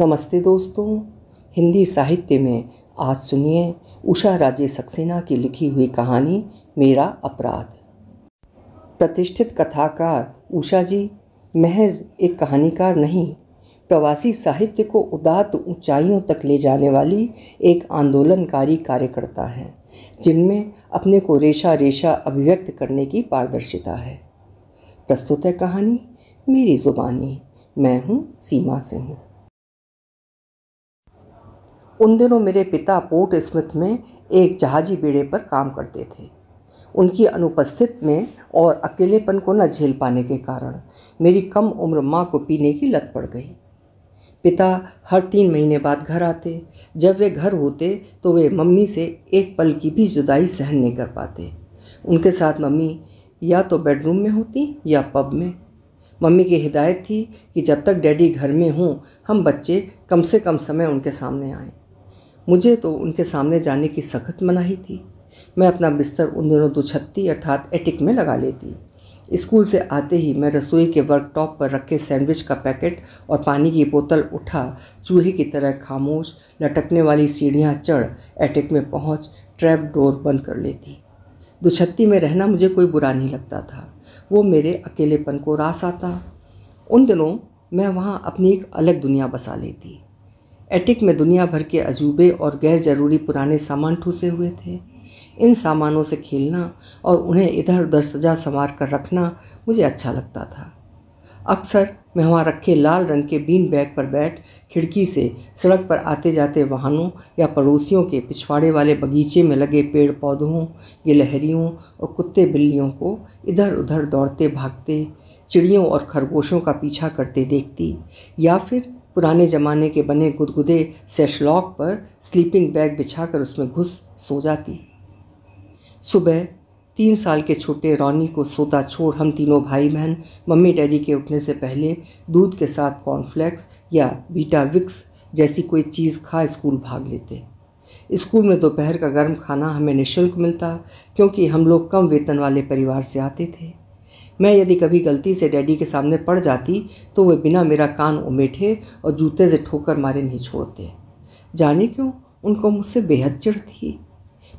नमस्ते दोस्तों। हिंदी साहित्य में आज सुनिए उषा राजे सक्सेना की लिखी हुई कहानी मेरा अपराध। प्रतिष्ठित कथाकार उषा जी महज एक कहानीकार नहीं, प्रवासी साहित्य को उदात्त ऊंचाइयों तक ले जाने वाली एक आंदोलनकारी कार्यकर्ता हैं, जिनमें अपने को रेशा रेशा अभिव्यक्त करने की पारदर्शिता है। प्रस्तुत है कहानी मेरी जुबानी। मैं हूँ सीमा सिंह। उन दिनों मेरे पिता पोर्ट स्मिथ में एक जहाजी बेड़े पर काम करते थे। उनकी अनुपस्थित में और अकेलेपन को न झेल पाने के कारण मेरी कम उम्र माँ को पीने की लत पड़ गई। पिता हर 3 महीने बाद घर आते। जब वे घर होते तो वे मम्मी से एक पल की भी जुदाई सहन नहीं कर पाते। उनके साथ मम्मी या तो बेडरूम में होती या पब में। मम्मी की हिदायत थी कि जब तक डैडी घर में हों हम बच्चे कम से कम समय उनके सामने आएं। मुझे तो उनके सामने जाने की सख्त मनाही थी। मैं अपना बिस्तर उन दिनों दुछत्ती अर्थात एटिक में लगा लेती। स्कूल से आते ही मैं रसोई के वर्कटॉप पर रखे सैंडविच का पैकेट और पानी की बोतल उठा चूहे की तरह खामोश लटकने वाली सीढ़ियाँ चढ़ एटिक में पहुँच ट्रैप डोर बंद कर लेती। दुछत्ती में रहना मुझे कोई बुरा नहीं लगता था, वो मेरे अकेलेपन को रास आता। उन दिनों मैं वहाँ अपनी एक अलग दुनिया बसा लेती। एटिक में दुनिया भर के अजूबे और गैर ज़रूरी पुराने सामान ठूसे हुए थे। इन सामानों से खेलना और उन्हें इधर उधर सजा संवार कर रखना मुझे अच्छा लगता था। अक्सर मैं वहाँ रखे लाल रंग के बीन बैग पर बैठ खिड़की से सड़क पर आते जाते वाहनों या पड़ोसियों के पिछवाड़े वाले बगीचे में लगे पेड़ पौधों, गिलहरियों और कुत्ते बिल्लियों को इधर उधर दौड़ते भागते, चिड़ियों और खरगोशों का पीछा करते देखती, या फिर पुराने ज़माने के बने गुदगुदे सेशलॉक पर स्लीपिंग बैग बिछाकर उसमें घुस सो जाती। सुबह 3 साल के छोटे रॉनी को सोता छोड़ हम तीनों भाई बहन मम्मी डैडी के उठने से पहले दूध के साथ कॉर्नफ्लेक्स या बीटा विक्स जैसी कोई चीज़ खा स्कूल भाग लेते। स्कूल में दोपहर का गर्म खाना हमें निःशुल्क मिलता, क्योंकि हम लोग कम वेतन वाले परिवार से आते थे। मैं यदि कभी गलती से डैडी के सामने पड़ जाती तो वे बिना मेरा कान उमेठे और जूते से ठोकर मारे नहीं छोड़ते। जाने क्यों उनको मुझसे बेहद चिढ़ थी।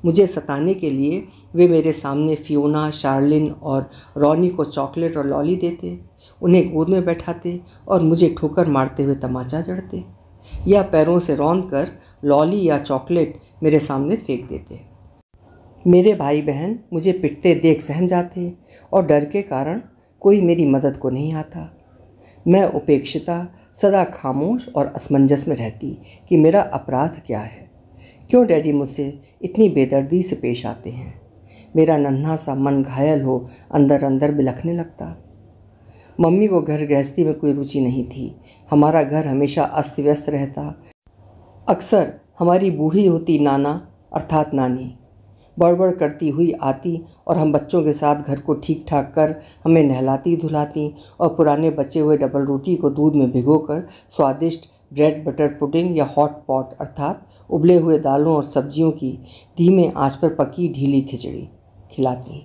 मुझे सताने के लिए वे मेरे सामने फियोना, शार्लिन और रॉनी को चॉकलेट और लॉली देते, उन्हें गोद में बैठाते और मुझे ठोकर मारते हुए तमाचा जड़ते, या पैरों से रौंद कर लॉली या चॉकलेट मेरे सामने फेंक देते। मेरे भाई बहन मुझे पिटते देख सहम जाते और डर के कारण कोई मेरी मदद को नहीं आता। मैं उपेक्षिता सदा खामोश और असमंजस में रहती कि मेरा अपराध क्या है, क्यों डैडी मुझसे इतनी बेदर्दी से पेश आते हैं। मेरा नन्हा सा मन घायल हो अंदर अंदर बिलखने लगता। मम्मी को घर गृहस्थी में कोई रुचि नहीं थी। हमारा घर हमेशा अस्त व्यस्त रहता। अक्सर हमारी बूढ़ी होती नाना अर्थात नानी बड़बड़ करती हुई आती और हम बच्चों के साथ घर को ठीक ठाक कर हमें नहलाती धुलाती और पुराने बचे हुए डबल रोटी को दूध में भिगोकर स्वादिष्ट ब्रेड बटर पुडिंग या हॉट पॉट अर्थात उबले हुए दालों और सब्जियों की धीमे आंच पर पकी ढीली खिचड़ी खिलाती।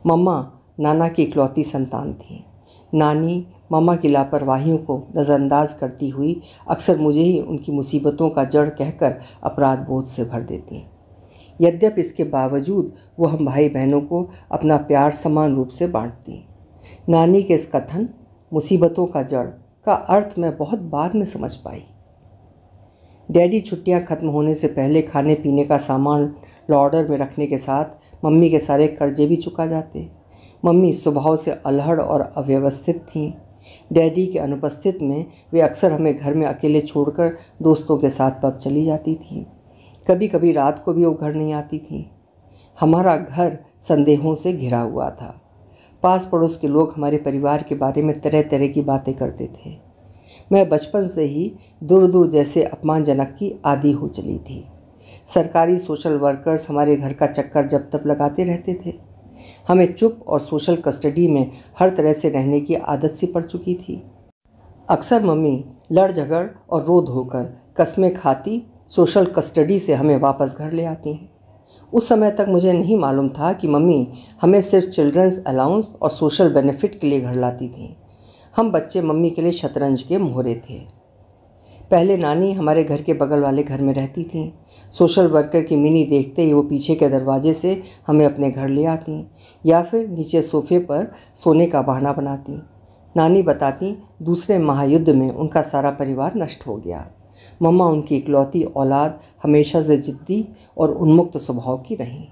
मम्मा नाना की इकलौती संतान थी। नानी मम्मा की लापरवाहियों को नज़रअंदाज करती हुई अक्सर मुझे ही उनकी मुसीबतों का जड़ कहकर अपराध बोध से भर देती। यद्यपि इसके बावजूद वो हम भाई बहनों को अपना प्यार समान रूप से बांटती। नानी के इस कथन मुसीबतों का जड़ का अर्थ मैं बहुत बाद में समझ पाई। डैडी छुट्टियां खत्म होने से पहले खाने पीने का सामान लॉर्डर में रखने के साथ मम्मी के सारे कर्जे भी चुका जाते। मम्मी स्वभाव से अल्हड़ और अव्यवस्थित थीं। डैडी के अनुपस्थित में वे अक्सर हमें घर में अकेले छोड़कर दोस्तों के साथ पब चली जाती थीं। कभी कभी रात को भी वो घर नहीं आती थी। हमारा घर संदेहों से घिरा हुआ था। पास पड़ोस के लोग हमारे परिवार के बारे में तरह तरह की बातें करते थे। मैं बचपन से ही दूर दूर जैसे अपमानजनक की आदी हो चली थी। सरकारी सोशल वर्कर्स हमारे घर का चक्कर जब तक लगाते रहते थे। हमें चुप और सोशल कस्टडी में हर तरह से रहने की आदत सी पड़ चुकी थी। अक्सर मम्मी लड़ झगड़ और रो धोकर कस्में खाती सोशल कस्टडी से हमें वापस घर ले आती हैं। उस समय तक मुझे नहीं मालूम था कि मम्मी हमें सिर्फ चिल्ड्रंस अलाउंस और सोशल बेनिफिट के लिए घर लाती थी। हम बच्चे मम्मी के लिए शतरंज के मोहरे थे। पहले नानी हमारे घर के बगल वाले घर में रहती थीं। सोशल वर्कर की मिनी देखते ही वो पीछे के दरवाजे से हमें अपने घर ले आती या फिर नीचे सोफे पर सोने का बहाना बनाती। नानी बताती दूसरे महायुद्ध में उनका सारा परिवार नष्ट हो गया। मम्मा उनकी इकलौती औलाद हमेशा से जिद्दी और उन्मुक्त स्वभाव की रहीं।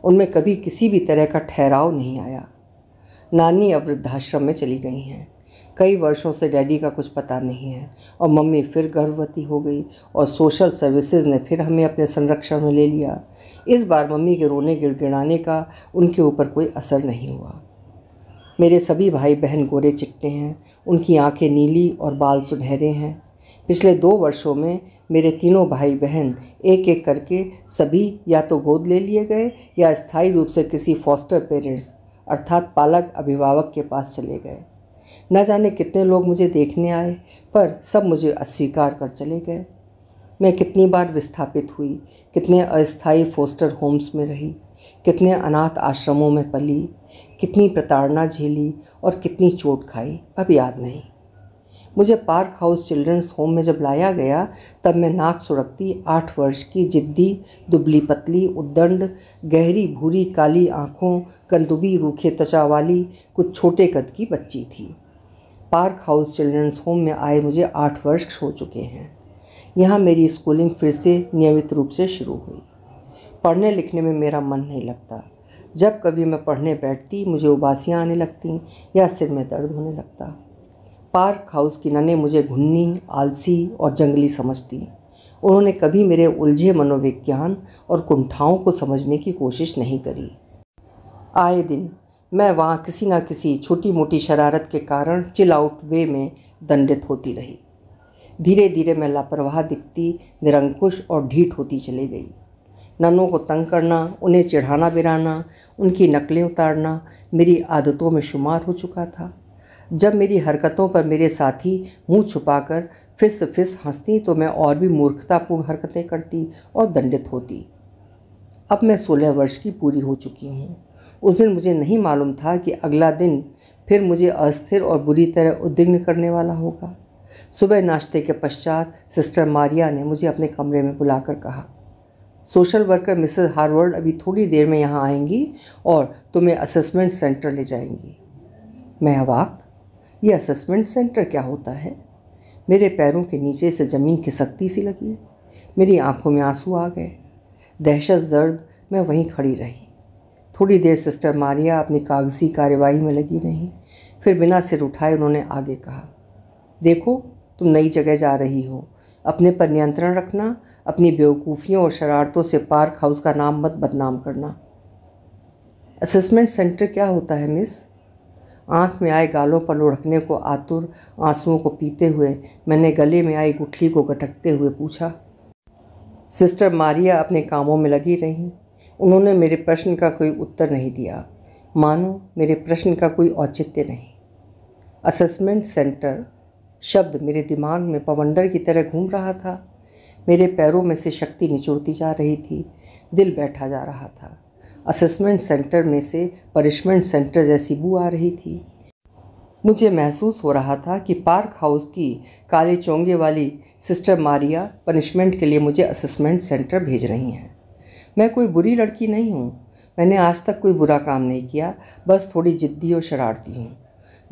उनमें कभी किसी भी तरह का ठहराव नहीं आया। नानी अब वृद्धाश्रम में चली गई हैं। कई वर्षों से डैडी का कुछ पता नहीं है और मम्मी फिर गर्भवती हो गई और सोशल सर्विसेज ने फिर हमें अपने संरक्षण में ले लिया। इस बार मम्मी के रोने गिड़गिड़ाने का उनके ऊपर कोई असर नहीं हुआ। मेरे सभी भाई बहन गोरे चिट्टे हैं, उनकी आंखें नीली और बाल सुनहरे हैं। पिछले 2 वर्षों में मेरे तीनों भाई बहन एक एक करके सभी या तो गोद ले लिए गए या स्थायी रूप से किसी फॉस्टर पेरेंट्स अर्थात पालक अभिभावक के पास चले गए। न जाने कितने लोग मुझे देखने आए, पर सब मुझे अस्वीकार कर चले गए। मैं कितनी बार विस्थापित हुई, कितने अस्थायी फोस्टर होम्स में रही, कितने अनाथ आश्रमों में पली, कितनी प्रताड़ना झेली और कितनी चोट खाई, अब याद नहीं। मुझे पार्क हाउस चिल्ड्रंस होम में जब लाया गया तब मैं नाक सुड़कती 8 वर्ष की जिद्दी दुबली पतली उद्दंड गहरी भूरी काली आँखों गंदुबी रूखे त्वचा वाली कुछ छोटे कद की बच्ची थी। पार्क हाउस चिल्ड्रंस होम में आए मुझे 8 वर्ष हो चुके हैं। यहाँ मेरी स्कूलिंग फिर से नियमित रूप से शुरू हुई। पढ़ने लिखने में मेरा मन नहीं लगता। जब कभी मैं पढ़ने बैठती मुझे उबासियाँ आने लगती या सिर में दर्द होने लगता। पार्क हाउस की ननें मुझे घुन्नी, आलसी और जंगली समझती। उन्होंने कभी मेरे उलझे मनोविज्ञान और कुंठाओं को समझने की कोशिश नहीं करी। आए दिन मैं वहाँ किसी न किसी छोटी मोटी शरारत के कारण चिल आउट वे में दंडित होती रही। धीरे धीरे मैं लापरवाह दिखती, निरंकुश और ढीठ होती चली गई। ननों को तंग करना, उन्हें चिढ़ाना बिराना, उनकी नकलें उतारना मेरी आदतों में शुमार हो चुका था। जब मेरी हरकतों पर मेरे साथी मुंह छुपाकर फिस फिस हंसती तो मैं और भी मूर्खतापूर्ण हरकतें करती और दंडित होती। अब मैं 16 वर्ष की पूरी हो चुकी हूँ। उस दिन मुझे नहीं मालूम था कि अगला दिन फिर मुझे अस्थिर और बुरी तरह उद्विग्न करने वाला होगा। सुबह नाश्ते के पश्चात सिस्टर मारिया ने मुझे अपने कमरे में बुलाकर कहा, सोशल वर्कर मिसेस हार्वर्ड अभी थोड़ी देर में यहाँ आएंगी और तुम्हें असेसमेंट सेंटर ले जाएंगी। मैं अवाक, ये असेसमेंट सेंटर क्या होता है? मेरे पैरों के नीचे से ज़मीन खिसकती सी लगी। मेरी आंखों में आंसू आ गए। दहशत दर्द मैं वहीं खड़ी रही। थोड़ी देर सिस्टर मारिया अपनी कागजी कार्यवाही में लगी रहीं। फिर बिना सिर उठाए उन्होंने आगे कहा, देखो तुम नई जगह जा रही हो, अपने पर नियंत्रण रखना, अपनी बेवकूफ़ियों और शरारतों से पार्क हाउस का नाम मत बदनाम करना। असेसमेंट सेंटर क्या होता है मिस? आँख में आए गालों पर लुढ़कने को आतुर आंसुओं को पीते हुए मैंने गले में आई गुठली को गटकते हुए पूछा। सिस्टर मारिया अपने कामों में लगी रहीं। उन्होंने मेरे प्रश्न का कोई उत्तर नहीं दिया, मानो मेरे प्रश्न का कोई औचित्य नहीं। असेसमेंट सेंटर शब्द मेरे दिमाग में पवंडर की तरह घूम रहा था। मेरे पैरों में से शक्ति निचुड़ती जा रही थी, दिल बैठा जा रहा था। असेसमेंट सेंटर में से पनिशमेंट सेंटर जैसी बू आ रही थी। मुझे महसूस हो रहा था कि पार्क हाउस की काले चोंगे वाली सिस्टर मारिया पनिशमेंट के लिए मुझे असेसमेंट सेंटर भेज रही हैं। मैं कोई बुरी लड़की नहीं हूँ। मैंने आज तक कोई बुरा काम नहीं किया, बस थोड़ी जिद्दी और शरारती हूँ।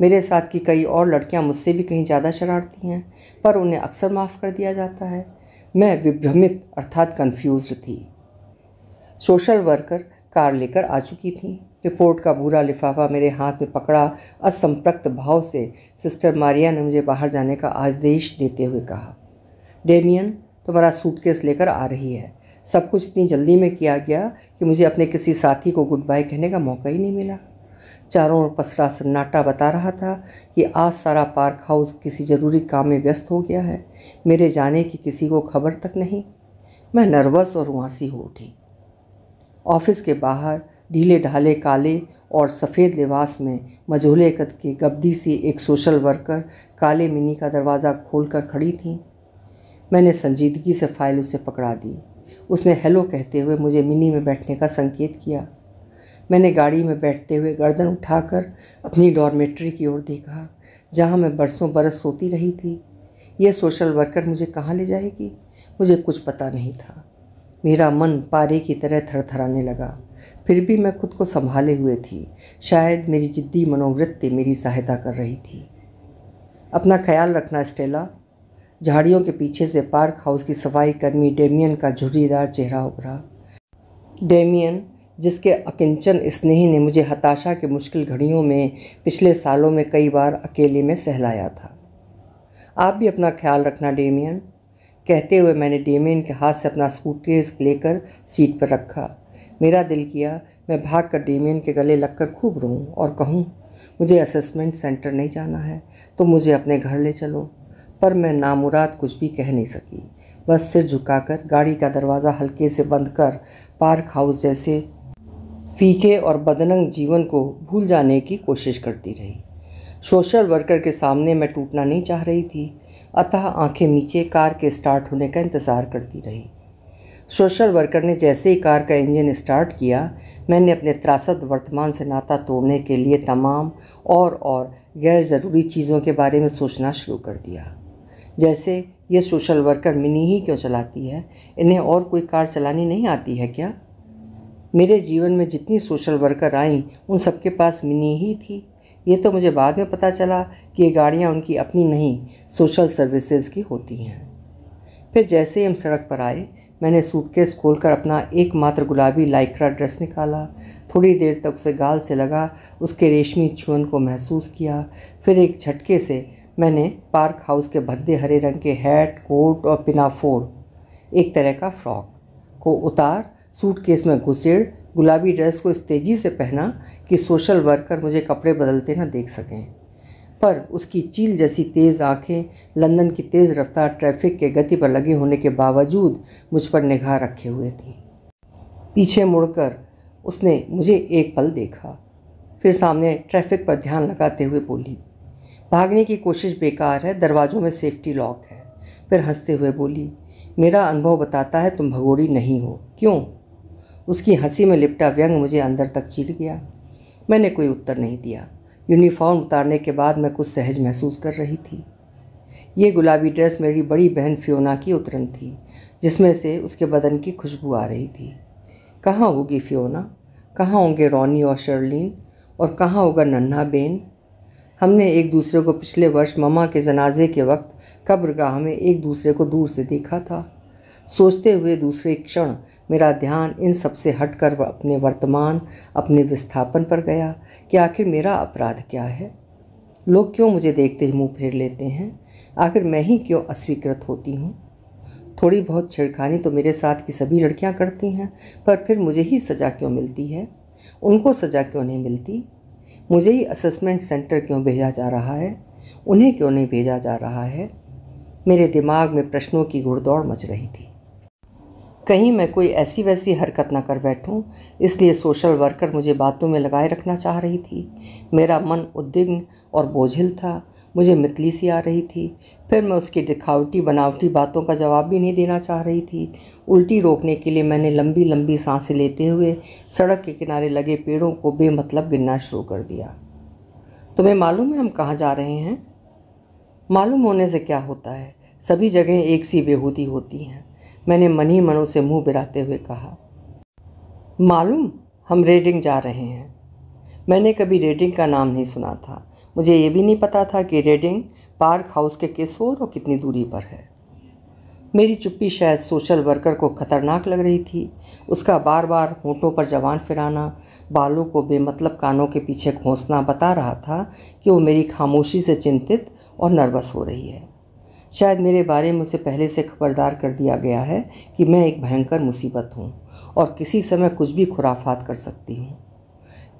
मेरे साथ की कई और लड़कियाँ मुझसे भी कहीं ज़्यादा शरारती हैं, पर उन्हें अक्सर माफ़ कर दिया जाता है। मैं विभ्रमित अर्थात कन्फ्यूज्ड थी। सोशल वर्कर कार लेकर आ चुकी थी। रिपोर्ट का भूरा लिफाफा मेरे हाथ में पकड़ा असंप्रक्त भाव से सिस्टर मारिया ने मुझे बाहर जाने का आदेश देते हुए कहा, डेमियन तुम्हारा सूटकेस लेकर आ रही है। सब कुछ इतनी जल्दी में किया गया कि मुझे अपने किसी साथी को गुड बाय कहने का मौका ही नहीं मिला। चारों ओर पसरा सन्नाटा बता रहा था कि आज सारा पार्क हाउस किसी ज़रूरी काम में व्यस्त हो गया है। मेरे जाने की किसी को खबर तक नहीं। मैं नर्वस और रुआंसी हो उठी। ऑफिस के बाहर ढीले ढाले काले और सफ़ेद लिबास में मझोले कद की गब्दी सी एक सोशल वर्कर काले मिनी का दरवाज़ा खोलकर खड़ी थी। मैंने संजीदगी से फाइल उसे पकड़ा दी। उसने हेलो कहते हुए मुझे मिनी में बैठने का संकेत किया। मैंने गाड़ी में बैठते हुए गर्दन उठाकर अपनी डॉर्मेट्री की ओर देखा, जहाँ मैं बरसों बरस सोती रही थी। ये सोशल वर्कर मुझे कहाँ ले जाएगी? मुझे कुछ पता नहीं था। मेरा मन पारे की तरह थरथराने लगा। फिर भी मैं खुद को संभाले हुए थी। शायद मेरी जिद्दी मनोवृत्ति मेरी सहायता कर रही थी। अपना ख्याल रखना स्टेला। झाड़ियों के पीछे से पार्क हाउस की सफाई कर्मी डेमियन का झुर्रीदार चेहरा उभरा। डेमियन, जिसके अकिंचन स्नेह ने मुझे हताशा की मुश्किल घड़ियों में पिछले सालों में कई बार अकेले में सहलाया था। आप भी अपना ख्याल रखना डेमियन। कहते हुए मैंने डेमियन के हाथ से अपना सूटकेस लेकर सीट पर रखा। मेरा दिल किया मैं भागकर डेमियन के गले लगकर खूब रोऊं और कहूं, मुझे असेसमेंट सेंटर नहीं जाना है तो मुझे अपने घर ले चलो। पर मैं नामुराद कुछ भी कह नहीं सकी। बस सिर झुकाकर गाड़ी का दरवाज़ा हल्के से बंद कर पार्क हाउस जैसे फीके और बदनंग जीवन को भूल जाने की कोशिश करती रही। सोशल वर्कर के सामने मैं टूटना नहीं चाह रही थी, अतः आंखें नीचे कार के स्टार्ट होने का इंतज़ार करती रही। सोशल वर्कर ने जैसे ही कार का इंजन स्टार्ट किया, मैंने अपने त्रासद वर्तमान से नाता तोड़ने के लिए तमाम और गैर ज़रूरी चीज़ों के बारे में सोचना शुरू कर दिया। जैसे ये सोशल वर्कर मिनी ही क्यों चलाती है? इन्हें और कोई कार चलानी नहीं आती है क्या? मेरे जीवन में जितनी सोशल वर्कर आईं उन सबके पास मिनी ही थी। ये तो मुझे बाद में पता चला कि ये गाड़ियाँ उनकी अपनी नहीं, सोशल सर्विसेज की होती हैं। फिर जैसे ही हम सड़क पर आए, मैंने सूटकेस खोलकर अपना एकमात्र गुलाबी लाइक्रा ड्रेस निकाला। थोड़ी देर तक उसे गाल से लगा, उसके रेशमी छुअन को महसूस किया। फिर एक झटके से मैंने पार्क हाउस के भद्दे हरे रंग के हैट, कोट और पिनाफोर, एक तरह का फ्रॉक, को उतार सूटकेस में घुसेड़ गुलाबी ड्रेस को इस तेज़ी से पहना कि सोशल वर्कर मुझे कपड़े बदलते न देख सकें। पर उसकी चील जैसी तेज़ आंखें लंदन की तेज़ रफ्तार ट्रैफिक के गति पर लगे होने के बावजूद मुझ पर निगाह रखे हुए थी। पीछे मुड़कर उसने मुझे एक पल देखा, फिर सामने ट्रैफिक पर ध्यान लगाते हुए बोली, भागने की कोशिश बेकार है, दरवाज़ों में सेफ्टी लॉक है। फिर हंसते हुए बोली, मेरा अनुभव बताता है तुम भगोड़ी नहीं हो। क्यों? उसकी हंसी में लिपटा व्यंग मुझे अंदर तक चीर गया। मैंने कोई उत्तर नहीं दिया। यूनिफॉर्म उतारने के बाद मैं कुछ सहज महसूस कर रही थी। ये गुलाबी ड्रेस मेरी बड़ी बहन फियोना की उतरन थी, जिसमें से उसके बदन की खुशबू आ रही थी। कहाँ होगी फियोना? कहाँ होंगे रॉनी और शर्लिन? और कहाँ होगा नन्हा बेन? हमने एक दूसरे को पिछले वर्ष मम्मा के जनाजे के वक्त कब्रगाह में एक दूसरे को दूर से देखा था। सोचते हुए दूसरे क्षण मेरा ध्यान इन सब से हटकर अपने वर्तमान, अपने विस्थापन पर गया कि आखिर मेरा अपराध क्या है? लोग क्यों मुझे देखते ही मुंह फेर लेते हैं? आखिर मैं ही क्यों अस्वीकृत होती हूँ? थोड़ी बहुत छेड़खानी तो मेरे साथ की सभी लड़कियाँ करती हैं, पर फिर मुझे ही सज़ा क्यों मिलती है? उनको सज़ा क्यों नहीं मिलती? मुझे ही असेसमेंट सेंटर क्यों भेजा जा रहा है? उन्हें क्यों नहीं भेजा जा रहा है? मेरे दिमाग में प्रश्नों की घुड़दौड़ मच रही थी। कहीं मैं कोई ऐसी वैसी हरकत न कर बैठूं, इसलिए सोशल वर्कर मुझे बातों में लगाए रखना चाह रही थी। मेरा मन उद्विग्न और बोझिल था। मुझे मितली सी आ रही थी। फिर मैं उसकी दिखावटी बनावटी बातों का जवाब भी नहीं देना चाह रही थी। उल्टी रोकने के लिए मैंने लंबी लंबी सांसें लेते हुए सड़क के किनारे लगे पेड़ों को बेमतलब गिनना शुरू कर दिया। तुम्हें मालूम है हम कहाँ जा रहे हैं? मालूम होने से क्या होता है, सभी जगह एक सी बेहूदी होती हैं, मैंने मन ही मनों से मुंह बिराते हुए कहा। मालूम, हम रेडिंग जा रहे हैं। मैंने कभी रेडिंग का नाम नहीं सुना था। मुझे ये भी नहीं पता था कि रेडिंग पार्क हाउस के किस ओर और कितनी दूरी पर है। मेरी चुप्पी शायद सोशल वर्कर को खतरनाक लग रही थी। उसका बार बार होंठों पर जबान फिराना, बालों को बेमतलब कानों के पीछे खोंसना बता रहा था कि वो मेरी खामोशी से चिंतित और नर्वस हो रही है। शायद मेरे बारे में उसे पहले से खबरदार कर दिया गया है कि मैं एक भयंकर मुसीबत हूँ और किसी समय कुछ भी खुराफात कर सकती हूँ।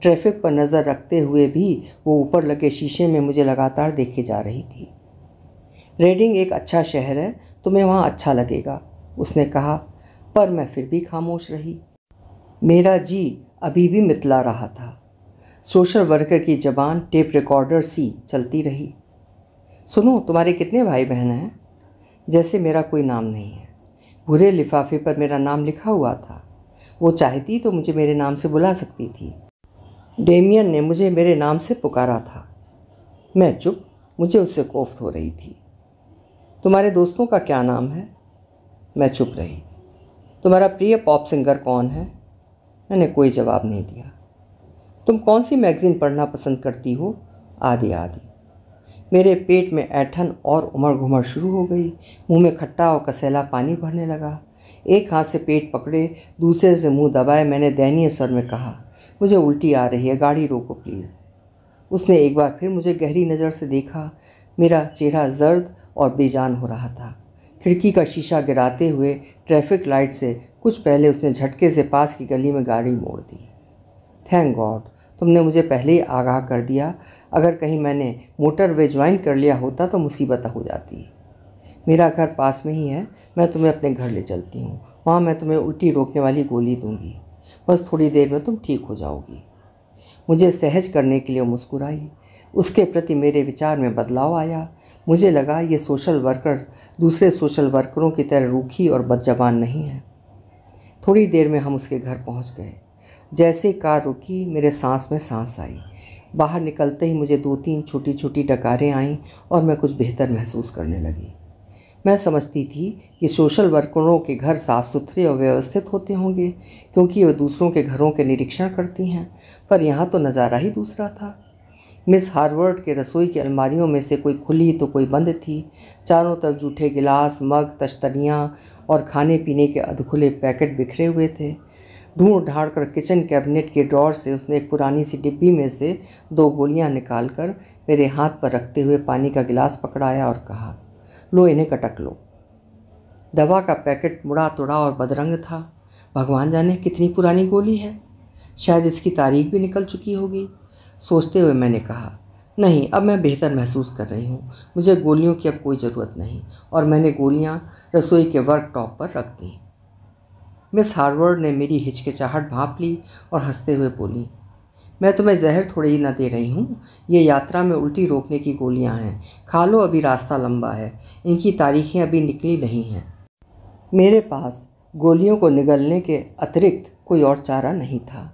ट्रैफिक पर नज़र रखते हुए भी वो ऊपर लगे शीशे में मुझे लगातार देखे जा रही थी। रेडिंग एक अच्छा शहर है, तुम्हें वहाँ अच्छा लगेगा, उसने कहा, पर मैं फिर भी खामोश रही। मेरा जी अभी भी मितला रहा था। सोशल वर्कर की ज़बान टेप रिकॉर्डर सी चलती रही। सुनो, तुम्हारे कितने भाई बहन हैं? जैसे मेरा कोई नाम नहीं है। भूरे लिफाफे पर मेरा नाम लिखा हुआ था। वो चाहती तो मुझे मेरे नाम से बुला सकती थी। डेमियन ने मुझे मेरे नाम से पुकारा था। मैं चुप, मुझे उससे कोफ्त हो रही थी। तुम्हारे दोस्तों का क्या नाम है? मैं चुप रही। तुम्हारा प्रिय पॉप सिंगर कौन है? मैंने कोई जवाब नहीं दिया। तुम कौन सी मैगज़ीन पढ़ना पसंद करती हो? आदि आदि। मेरे पेट में ऐंठन और उमड़ घुमड़ शुरू हो गई। मुंह में खट्टा और कसैला पानी भरने लगा। एक हाथ से पेट पकड़े, दूसरे से मुंह दबाए मैंने दयनीय स्वर में कहा, मुझे उल्टी आ रही है, गाड़ी रोको प्लीज़। उसने एक बार फिर मुझे गहरी नज़र से देखा। मेरा चेहरा जर्द और बेजान हो रहा था। खिड़की का शीशा गिराते हुए ट्रैफिक लाइट से कुछ पहले उसने झटके से पास की गली में गाड़ी मोड़ दी। थैंक गॉड, तुमने मुझे पहले ही आगाह कर दिया। अगर कहीं मैंने मोटरवे ज्वाइन कर लिया होता तो मुसीबत हो जाती। मेरा घर पास में ही है, मैं तुम्हें अपने घर ले चलती हूँ। वहाँ मैं तुम्हें उल्टी रोकने वाली गोली दूंगी। बस थोड़ी देर में तुम ठीक हो जाओगी। मुझे सहज करने के लिए मुस्कुराई। उसके प्रति मेरे विचार में बदलाव आया। मुझे लगा ये सोशल वर्कर दूसरे सोशल वर्करों की तरह रूखी और बदजबान नहीं है। थोड़ी देर में हम उसके घर पहुँच गए। जैसे कार रुकी, मेरे सांस में सांस आई। बाहर निकलते ही मुझे 2-3 छोटी छोटी डकारें आईं और मैं कुछ बेहतर महसूस करने लगी। मैं समझती थी कि सोशल वर्करों के घर साफ़ सुथरे और व्यवस्थित होते होंगे क्योंकि वे दूसरों के घरों के निरीक्षण करती हैं, पर यहाँ तो नज़ारा ही दूसरा था। मिस हार्वर्ड के रसोई की अलमारियों में से कोई खुली तो कोई बंद थी। चारों तरफ जूठे गिलास, मग, तश्तरियाँ और खाने पीने के अधखुले पैकेट बिखरे हुए थे। ढूंढ ढांड कर किचन कैबिनेट के ड्रॉर से उसने एक पुरानी सी डिब्बी में से 2 गोलियां निकालकर मेरे हाथ पर रखते हुए पानी का गिलास पकड़ाया और कहा, लो इन्हें कटक लो। दवा का पैकेट मुड़ा तुड़ा और बदरंग था। भगवान जाने कितनी पुरानी गोली है, शायद इसकी तारीख भी निकल चुकी होगी। सोचते हुए मैंने कहा, नहीं, अब मैं बेहतर महसूस कर रही हूँ। मुझे गोलियों की अब कोई ज़रूरत नहीं। और मैंने गोलियाँ रसोई के वर्कटॉप पर रख दी। मिस हार्वर्ड ने मेरी हिचकिचाहट भांप ली और हंसते हुए बोली, मैं तुम्हें जहर थोड़ी ही न दे रही हूँ, ये यात्रा में उल्टी रोकने की गोलियाँ हैं। खा लो, अभी रास्ता लंबा है, इनकी तारीखें अभी निकली नहीं हैं। मेरे पास गोलियों को निगलने के अतिरिक्त कोई और चारा नहीं था।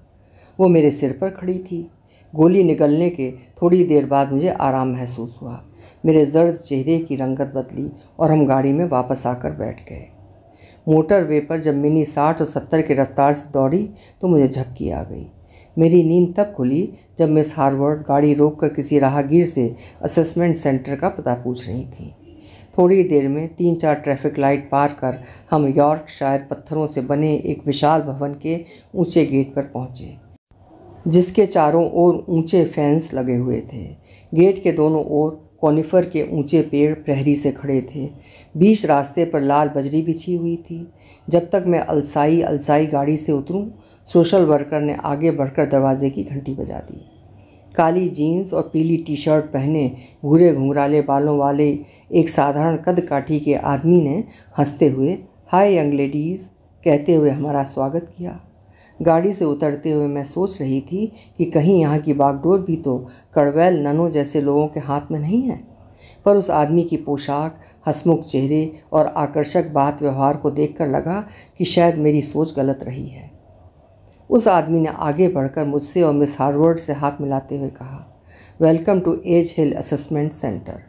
वो मेरे सिर पर खड़ी थी। गोली निगलने के थोड़ी देर बाद मुझे आराम महसूस हुआ। मेरे जर्द चेहरे की रंगत बदली और हम गाड़ी में वापस आकर बैठ गए। मोटरवे पर जब मिनी 60 और 70 की रफ्तार से दौड़ी तो मुझे झपकी आ गई। मेरी नींद तब खुली जब मिस हार्वर्ड गाड़ी रोककर किसी राहगीर से असेसमेंट सेंटर का पता पूछ रही थी। थोड़ी देर में 3-4 ट्रैफिक लाइट पार कर हम यॉर्कशायर पत्थरों से बने एक विशाल भवन के ऊंचे गेट पर पहुंचे, जिसके चारों ओर ऊंचे फेंस लगे हुए थे। गेट के दोनों ओर कॉनिफर के ऊंचे पेड़ प्रहरी से खड़े थे। बीच रास्ते पर लाल बजरी बिछी हुई थी। जब तक मैं अलसाई गाड़ी से उतरूं, सोशल वर्कर ने आगे बढ़कर दरवाजे की घंटी बजा दी। काली जीन्स और पीली टी शर्ट पहने भूरे घुंघराले बालों वाले एक साधारण कद काठी के आदमी ने हंसते हुए हाय यंग लेडीज़ कहते हुए हमारा स्वागत किया। गाड़ी से उतरते हुए मैं सोच रही थी कि कहीं यहाँ की बागडोर भी तो कड़वैल ननों जैसे लोगों के हाथ में नहीं है। पर उस आदमी की पोशाक, हंसमुख चेहरे और आकर्षक बात व्यवहार को देखकर लगा कि शायद मेरी सोच गलत रही है। उस आदमी ने आगे बढ़कर मुझसे और मिस हार्वर्ड से हाथ मिलाते हुए कहा, welcome to Edge Hill assessment centre.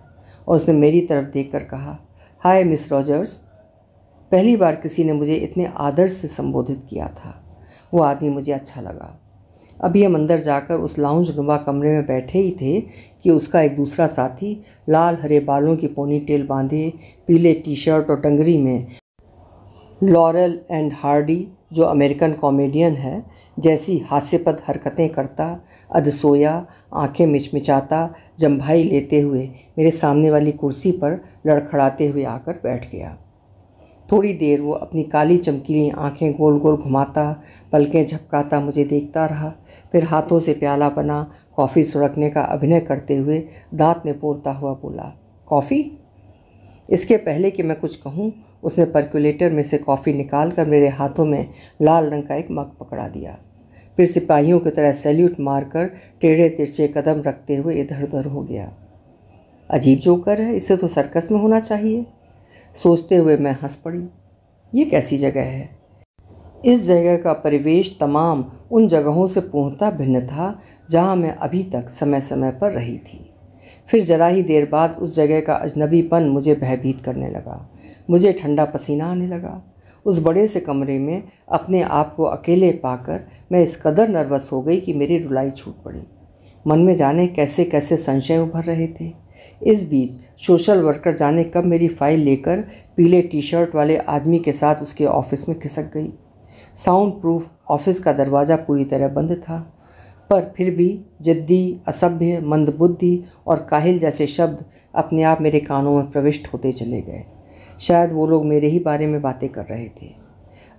और उसने मेरी तरफ देखकर कहा, हाय मिस रॉजर्स। पहली बार किसी ने मुझे इतने आदर से संबोधित किया था। वो आदमी मुझे अच्छा लगा। अभी हम अंदर जाकर उस लाउंज नुमा कमरे में बैठे ही थे कि उसका एक दूसरा साथी लाल हरे बालों की पोनीटेल बांधे, पीले टी शर्ट और डंगरी में लॉरेल एंड हार्डी, जो अमेरिकन कॉमेडियन है, जैसी हास्यपद हरकतें करता, अधसोया, आंखें मिचमिचाता, जम्भाई लेते हुए मेरे सामने वाली कुर्सी पर लड़खड़ाते हुए आकर बैठ गया। थोड़ी देर वो अपनी काली चमकीली आंखें गोल गोल घुमाता, पलकें झपकाता मुझे देखता रहा। फिर हाथों से प्याला बना कॉफ़ी सुड़कने का अभिनय करते हुए दांत में पोरता हुआ बोला, कॉफ़ी। इसके पहले कि मैं कुछ कहूँ, उसने पर्कुलेटर में से कॉफ़ी निकाल कर मेरे हाथों में लाल रंग का एक मग पकड़ा दिया। फिर सिपाहियों की तरह सैल्यूट मारकर टेढ़े तिरछे कदम रखते हुए इधर उधर हो गया। अजीब जोकर है, इसे तो सर्कस में होना चाहिए। सोचते हुए मैं हंस पड़ी। ये कैसी जगह है? इस जगह का परिवेश तमाम उन जगहों से पूर्णतः भिन्न था जहाँ मैं अभी तक समय समय पर रही थी। फिर ज़रा ही देर बाद उस जगह का अजनबीपन मुझे भयभीत करने लगा। मुझे ठंडा पसीना आने लगा। उस बड़े से कमरे में अपने आप को अकेले पाकर मैं इस कदर नर्वस हो गई कि मेरी रुलाई छूट पड़ी। मन में जाने कैसे कैसे संशय उभर रहे थे। इस बीच सोशल वर्कर जाने कब मेरी फाइल लेकर पीले टी शर्ट वाले आदमी के साथ उसके ऑफिस में खिसक गई। साउंड प्रूफ ऑफिस का दरवाज़ा पूरी तरह बंद था, पर फिर भी जिद्दी, असभ्य, मंदबुद्धि और काहिल जैसे शब्द अपने आप मेरे कानों में प्रविष्ट होते चले गए। शायद वो लोग मेरे ही बारे में बातें कर रहे थे।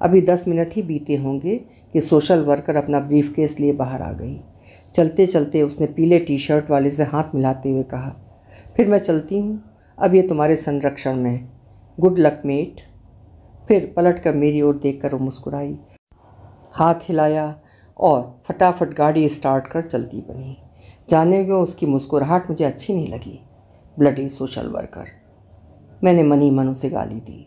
अभी 10 मिनट ही बीते होंगे कि सोशल वर्कर अपना ब्रीफकेस लिए बाहर आ गई। चलते चलते उसने पीले टी शर्ट वाले से हाथ मिलाते हुए कहा, फिर मैं चलती हूँ, अब ये तुम्हारे संरक्षण में, गुड लक मेट। फिर पलट कर मेरी ओर देखकर वो मुस्कुराई, हाथ हिलाया और फटाफट गाड़ी स्टार्ट कर चलती बनी। जाने क्यों उसकी मुस्कुराहट मुझे अच्छी नहीं लगी। ब्लडी सोशल वर्कर, मैंने मन ही मन उसे गाली दी।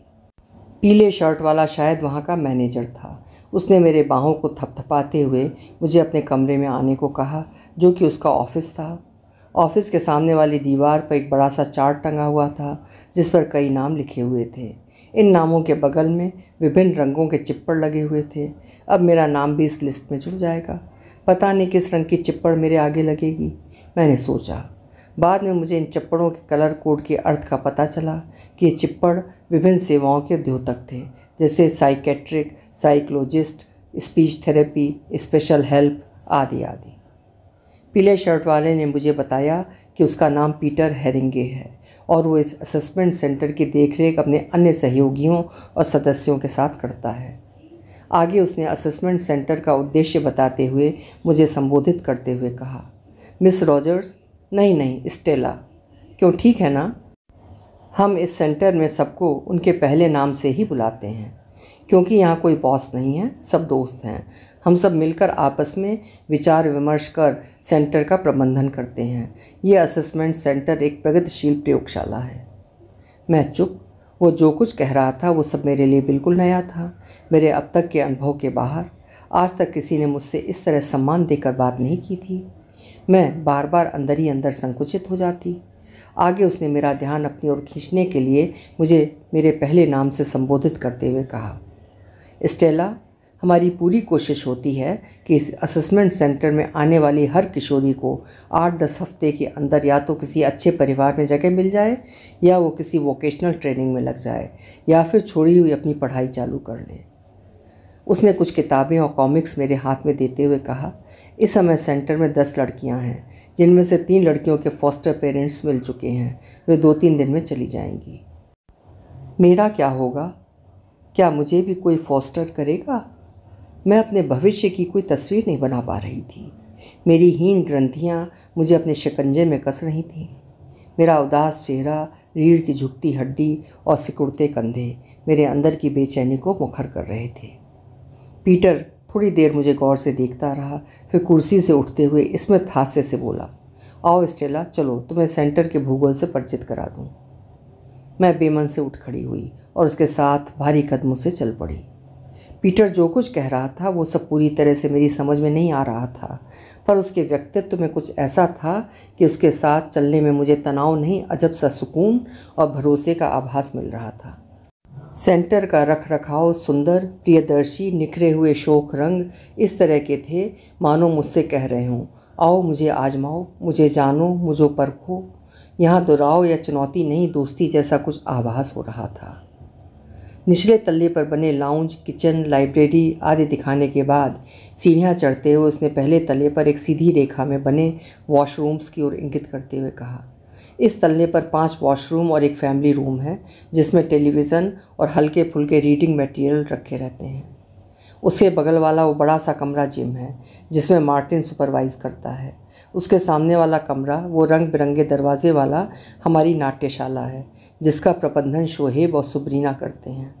पीले शर्ट वाला शायद वहाँ का मैनेजर था। उसने मेरे बाहों को थपथपाते हुए मुझे अपने कमरे में आने को कहा, जो कि उसका ऑफिस था। ऑफिस के सामने वाली दीवार पर एक बड़ा सा चार्ट टंगा हुआ था जिस पर कई नाम लिखे हुए थे। इन नामों के बगल में विभिन्न रंगों के चिप्पड़ लगे हुए थे। अब मेरा नाम भी इस लिस्ट में जुड़ जाएगा। पता नहीं किस रंग की चिप्पड़ मेरे आगे लगेगी, मैंने सोचा। बाद में मुझे इन चिप्पड़ों के कलर कोड के अर्थ का पता चला कि ये चिप्पड़ विभिन्न सेवाओं के द्योतक थे, जैसे psychiatric, psychologist, speech therapy, special help आदि आदि। पीले शर्ट वाले ने मुझे बताया कि उसका नाम पीटर हेरिंगे है और वो इस असेसमेंट सेंटर की देखरेख अपने अन्य सहयोगियों और सदस्यों के साथ करता है। आगे उसने असेसमेंट सेंटर का उद्देश्य बताते हुए मुझे संबोधित करते हुए कहा, मिस रॉजर्स, नहीं स्टेला, क्यों ठीक है ना? हम इस सेंटर में सबको उनके पहले नाम से ही बुलाते हैं, क्योंकि यहाँ कोई बॉस नहीं है, सब दोस्त हैं। हम सब मिलकर आपस में विचार विमर्श कर सेंटर का प्रबंधन करते हैं। ये असेसमेंट सेंटर एक प्रगतिशील प्रयोगशाला है। मैं चुप। वो जो कुछ कह रहा था वो सब मेरे लिए बिल्कुल नया था, मेरे अब तक के अनुभव के बाहर। आज तक किसी ने मुझसे इस तरह सम्मान देकर बात नहीं की थी। मैं बार बार अंदर ही अंदर संकुचित हो जाती। आगे उसने मेरा ध्यान अपनी ओर खींचने के लिए मुझे मेरे पहले नाम से संबोधित करते हुए कहा, स्टेला, हमारी पूरी कोशिश होती है कि इस असेसमेंट सेंटर में आने वाली हर किशोरी को 8-10 हफ्ते के अंदर या तो किसी अच्छे परिवार में जगह मिल जाए, या वो किसी वोकेशनल ट्रेनिंग में लग जाए, या फिर छोड़ी हुई अपनी पढ़ाई चालू कर ले। उसने कुछ किताबें और कॉमिक्स मेरे हाथ में देते हुए कहा, इस समय सेंटर में 10 लड़कियां हैं, जिनमें से 3 लड़कियों के फॉस्टर पेरेंट्स मिल चुके हैं। वे 2-3 दिन में चली जाएंगी। मेरा क्या होगा? क्या मुझे भी कोई फॉस्टर करेगा? मैं अपने भविष्य की कोई तस्वीर नहीं बना पा रही थी। मेरी हीन ग्रंथियाँ मुझे अपने शिकंजे में कस रही थीं। मेरा उदास चेहरा, रीढ़ की झुकती हड्डी और सिकुड़ते कंधे मेरे अंदर की बेचैनी को मुखर कर रहे थे। पीटर थोड़ी देर मुझे गौर से देखता रहा, फिर कुर्सी से उठते हुए स्मित हास्य से बोला, आओ स्टेला, चलो तुम्हें सेंटर के भूगोल से परिचित करा दूँ। मैं बेमन से उठ खड़ी हुई और उसके साथ भारी कदमों से चल पड़ी। पीटर जो कुछ कह रहा था वो सब पूरी तरह से मेरी समझ में नहीं आ रहा था, पर उसके व्यक्तित्व में कुछ ऐसा था कि उसके साथ चलने में मुझे तनाव नहीं, अजब सा सुकून और भरोसे का आभास मिल रहा था। सेंटर का रख रखाव सुंदर, प्रियदर्शी, निखरे हुए शोक रंग इस तरह के थे मानो मुझसे कह रहे हों, आओ मुझे आजमाओ, मुझे जानो, मुझे परखो। यहाँ दुराव या चुनौती नहीं, दोस्ती जैसा कुछ आभास हो रहा था। निचले तल्ले पर बने लाउंज, किचन, लाइब्रेरी आदि दिखाने के बाद सीढ़ियाँ चढ़ते हुए उसने पहले तल्ले पर एक सीधी रेखा में बने वॉशरूम्स की ओर इंगित करते हुए कहा, इस तल्ले पर 5 वॉशरूम और एक फैमिली रूम है, जिसमें टेलीविज़न और हल्के फुल्के रीडिंग मटेरियल रखे रहते हैं। उसके बगल वाला वो बड़ा सा कमरा जिम है, जिसमें मार्टिन सुपरवाइज़ करता है। उसके सामने वाला कमरा वो रंग बिरंगे दरवाजे वाला हमारी नाट्यशाला है, जिसका प्रबंधन शोहेब और सुब्रीना करते हैं।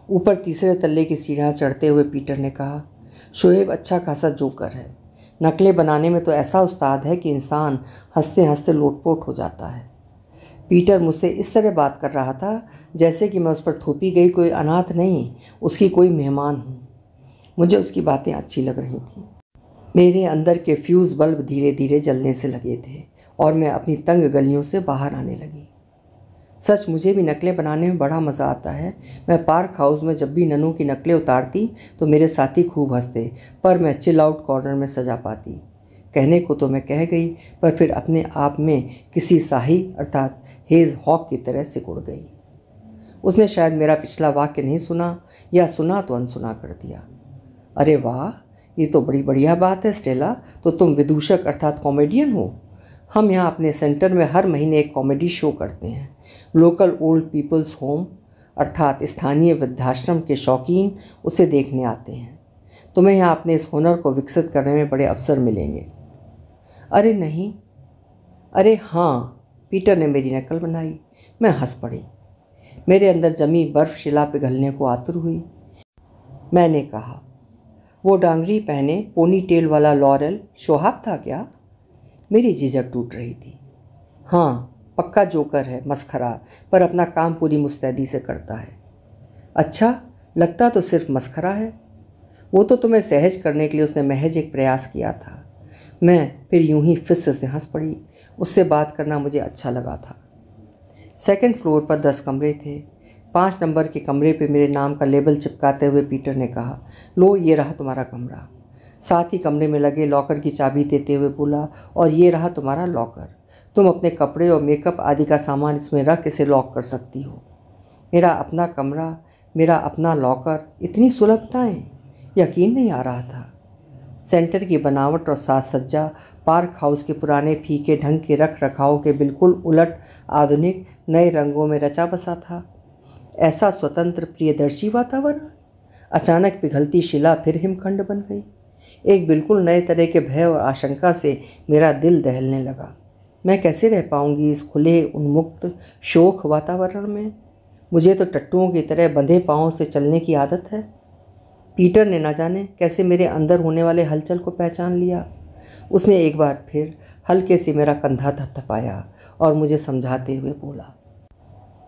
ऊपर तीसरे तल्ले की सीढ़ियाँ चढ़ते हुए पीटर ने कहा, शोहेब अच्छा खासा जोकर है, नकलें बनाने में तो ऐसा उस्ताद है कि इंसान हंसते हंसते लोटपोट हो जाता है। पीटर मुझसे इस तरह बात कर रहा था जैसे कि मैं उस पर थोपी गई कोई अनाथ नहीं, उसकी कोई मेहमान हूँ। मुझे उसकी बातें अच्छी लग रही थीं। मेरे अंदर के फ्यूज़ बल्ब धीरे धीरे जलने से लगे थे और मैं अपनी तंग गलियों से बाहर आने लगी। सच मुझे भी नकलें बनाने में बड़ा मज़ा आता है। मैं पार्क हाउस में जब भी नन्हू की नकलें उतारती तो मेरे साथी खूब हंसते, पर मैं चिल आउट कॉर्नर में सजा पाती। कहने को तो मैं कह गई, पर फिर अपने आप में किसी शाही अर्थात हेज हॉक की तरह सिकुड़ गई। उसने शायद मेरा पिछला वाक्य नहीं सुना, या सुना तो अनसुना कर दिया। अरे वाह, ये तो बड़ी बढ़िया बात है स्टेला, तो तुम विदूषक अर्थात कॉमेडियन हो। हम यहाँ अपने सेंटर में हर महीने एक कॉमेडी शो करते हैं। लोकल ओल्ड पीपल्स होम अर्थात स्थानीय वृद्धाश्रम के शौकीन उसे देखने आते हैं। तुम्हें यहाँ अपने इस हुनर को विकसित करने में बड़े अवसर मिलेंगे। अरे नहीं, अरे हाँ, पीटर ने मेरी नकल बनाई। मैं हंस पड़ी। मेरे अंदर जमी बर्फ शिला पिघलने को आतुर हुई। मैंने कहा, वो डांगरी पहने पोनी टेल वाला लॉरेल शोहाब था क्या? मेरी झिझक टूट रही थी। हाँ, पक्का जोकर है, मस्खरा, पर अपना काम पूरी मुस्तैदी से करता है। अच्छा, लगता तो सिर्फ मस्खरा है। वो तो तुम्हें सहज करने के लिए उसने महज एक प्रयास किया था। मैं फिर यूं ही फिस्स से हंस पड़ी। उससे बात करना मुझे अच्छा लगा था। सेकंड फ्लोर पर 10 कमरे थे। 5 नंबर के कमरे पे मेरे नाम का लेबल चिपकाते हुए पीटर ने कहा, लो ये रहा तुम्हारा कमरा। साथ ही कमरे में लगे लॉकर की चाबी देते हुए बोला, और ये रहा तुम्हारा लॉकर। तुम अपने कपड़े और मेकअप आदि का सामान इसमें रख इसे लॉक कर सकती हो। मेरा अपना कमरा, मेरा अपना लॉकर, इतनी सुलभताएं, यकीन नहीं आ रहा था। सेंटर की बनावट और साज सज्जा पार्क हाउस के पुराने फीके ढंग के रख रखाव के बिल्कुल उलट आधुनिक नए रंगों में रचा बसा था। ऐसा स्वतंत्र प्रियदर्शी वातावरण। अचानक पिघलती शिला फिर हिमखंड बन गई। एक बिल्कुल नए तरह के भय और आशंका से मेरा दिल दहलने लगा। मैं कैसे रह पाऊंगी इस खुले उन्मुक्त शोख वातावरण में? मुझे तो टट्टुओं की तरह बंधे पाँवों से चलने की आदत है। पीटर ने न जाने कैसे मेरे अंदर होने वाले हलचल को पहचान लिया। उसने एक बार फिर हल्के से मेरा कंधा थपथपाया और मुझे समझाते हुए बोला,